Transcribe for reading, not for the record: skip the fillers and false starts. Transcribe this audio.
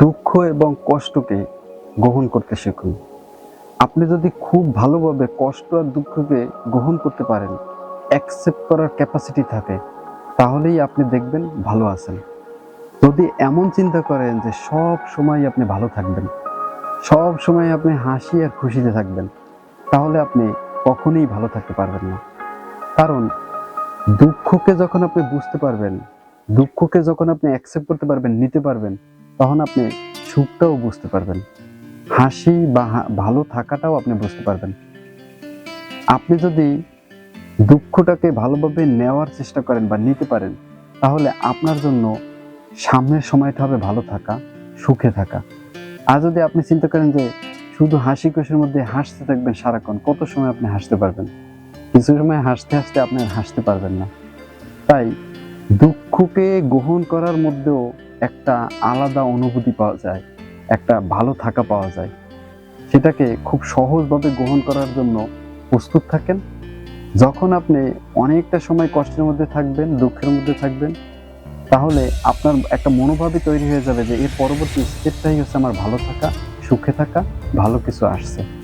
দুঃখ এবং কষ্টকে গ্রহণ করতে শিখুন। আপনি যদি খুব ভালোভাবে কষ্ট আর দুঃখকে গ্রহণ করতে পারেন, অ্যাকসেপ্ট করার ক্যাপাসিটি থাকে, তাহলেই আপনি দেখবেন ভালো আছেন। যদি এমন চিন্তা করেন যে সব সময় আপনি ভালো থাকবেন, সব সময় আপনি হাসি আর খুশিতে থাকবেন, তাহলে আপনি কখনোই ভালো থাকতে পারবেন না। কারণ দুঃখকে যখন আপনি বুঝতে পারবেন, দুঃখকে যখন আপনি অ্যাকসেপ্ট করতে পারবেন, নিতে পারবেন, তখন আপনি সুখটাও বুঝতে পারবেন। হাসি বা ভালো থাকাটাও আপনি বুঝতে পারবেন। আপনি যদি দুঃখটাকে ভালোভাবে নেওয়ার চেষ্টা করেন বা নিতে পারেন, তাহলে আপনার জন্য সামনের সময়টা হবে ভালো থাকা, সুখে থাকা। আর যদি আপনি চিন্তা করেন যে শুধু হাসি খুশির মধ্যে হাসতে থাকবেন সারাক্ষণ, কত সময় আপনি হাসতে পারবেন? কিছু সময় হাসতে হাসতে আপনি আর হাসতে পারবেন না। তাই দুঃখকে গ্রহণ করার মধ্যেও একটা আলাদা অনুভূতি পাওয়া যায়, একটা ভালো থাকা পাওয়া যায়। সেটাকে খুব সহজভাবে গ্রহণ করার জন্য প্রস্তুত থাকেন। যখন আপনি অনেকটা সময় কষ্টের মধ্যে থাকবেন, দুঃখের মধ্যে থাকবেন, তাহলে আপনার একটা মনোভাবই তৈরি হয়ে যাবে যে এর পরবর্তী স্টেপটাই হচ্ছে আমার ভালো থাকা, সুখে থাকা, ভালো কিছু আসছে।